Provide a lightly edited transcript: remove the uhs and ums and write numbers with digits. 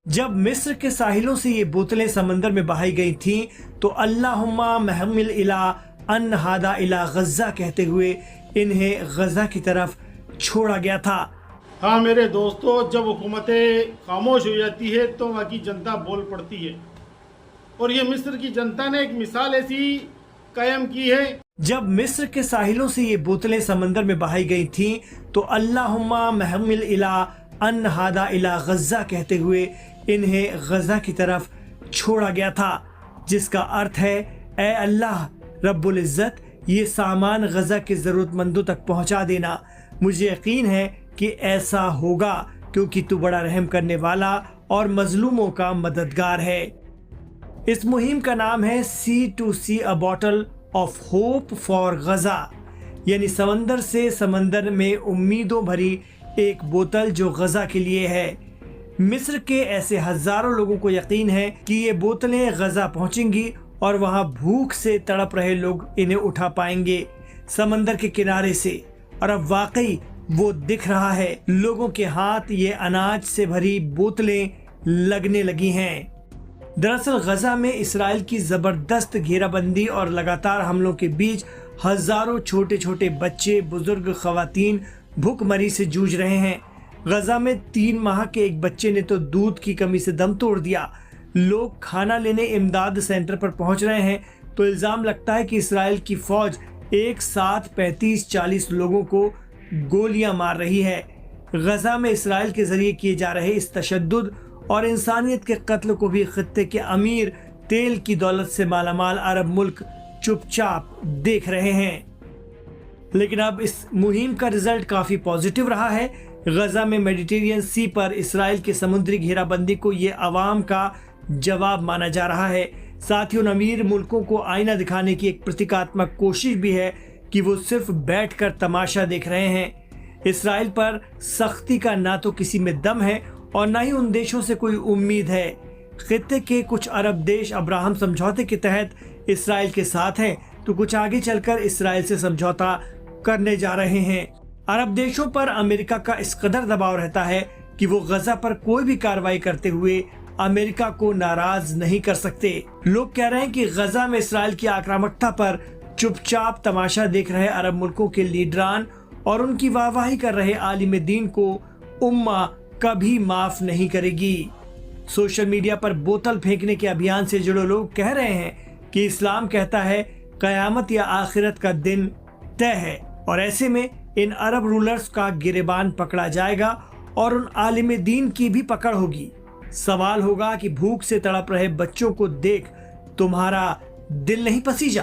जब मिस्र के साहिलों से ये बोतलें समंदर में बहाई गई थीं, तो अल्लाहुम्मा महमिल इला अन हादा इला गज़ा कहते हुए इन्हें गज़ा की तरफ छोड़ा गया था। हाँ मेरे दोस्तों, जब हुकूमतें खामोश हो जाती है तो वहाँ की जनता बोल पड़ती है, और ये मिस्र की जनता ने एक मिसाल ऐसी कायम की है। जब मिस्र के साहिलों से ये बोतलें समंदर में बहाई गई थीं, तो अल्लाहुम्मा महमिल इला अन हादा इला गज़ा कहते हुए इन्हें गज़ा की तरफ छोड़ा गया था, जिसका अर्थ है ए अल्लाह रब्बुल इज़्ज़त, ये सामान गज़ा के ज़रूरतमंदों तक पहुंचा देना। मुझे यकीन है कि ऐसा होगा, क्योंकि तू बड़ा रहम करने वाला और मजलूमों का मददगार है। इस मुहिम का नाम है C2C a bottle of hope for Gaza, यानी समंदर से समंदर में उम्मीदों भरी एक बोतल जो गज़ा के लिए है। मिस्र के ऐसे हजारों लोगों को यकीन है कि ये बोतलें गज़ा पहुंचेंगी और वहां भूख से तड़प रहे लोग इन्हें उठा पाएंगे समंदर के किनारे से। और अब वाकई वो दिख रहा है, लोगों के हाथ ये अनाज से भरी बोतलें लगने लगी हैं। दरअसल गज़ा में इसराइल की जबरदस्त घेराबंदी और लगातार हमलों के बीच हजारों छोटे छोटे बच्चे, बुजुर्ग, खवातीन भूखमरी से जूझ रहे हैं। गज़ा में 3 माह के एक बच्चे ने तो दूध की कमी से दम तोड़ दिया। लोग खाना लेने इमदाद सेंटर पर पहुंच रहे हैं तो इल्जाम लगता है कि इसराइल की फौज एक साथ 35-40 लोगों को गोलियां मार रही है। गज़ा में इसराइल के जरिए किए जा रहे इस तशद्दुद और इंसानियत के कत्ल को भी खित्ते के अमीर, तेल की दौलत से मालामाल अरब मुल्क चुपचाप देख रहे हैं। लेकिन अब इस मुहिम का रिजल्ट काफी पॉजिटिव रहा है। गज़ा में मेडिटेरियन सी पर इसराइल की समुद्री घेराबंदी को ये अवाम का जवाब माना जा रहा है। साथ ही उन अमीर मुल्कों को आईना दिखाने की एक प्रतीकात्मक कोशिश भी है कि वो सिर्फ बैठकर तमाशा देख रहे हैं। इसराइल पर सख्ती का ना तो किसी में दम है और ना ही उन देशों से कोई उम्मीद है। खित्ते के कुछ अरब देश अब्राहम समझौते के तहत इसराइल के साथ हैं, तो कुछ आगे चलकर इसराइल से समझौता करने जा रहे हैं। अरब देशों पर अमेरिका का इस कदर दबाव रहता है कि वो गज़ा पर कोई भी कार्रवाई करते हुए अमेरिका को नाराज नहीं कर सकते। लोग कह रहे हैं कि गज़ा में इसराइल की आक्रामकता पर चुपचाप तमाशा देख रहे अरब मुल्कों के लीडरान और उनकी वाहवाही कर रहे आलिम दीन को उम्मा कभी माफ नहीं करेगी। सोशल मीडिया पर बोतल फेंकने के अभियान से जुड़े लोग कह रहे हैं कि इस्लाम कहता है कयामत या आखिरत का दिन तय है, और ऐसे में इन अरब रूलर्स का गिरेबान पकड़ा जाएगा और उन आलिम दीन की भी पकड़ होगी। सवाल होगा कि भूख से तड़प रहे बच्चों को देख तुम्हारा दिल नहीं पसीजा?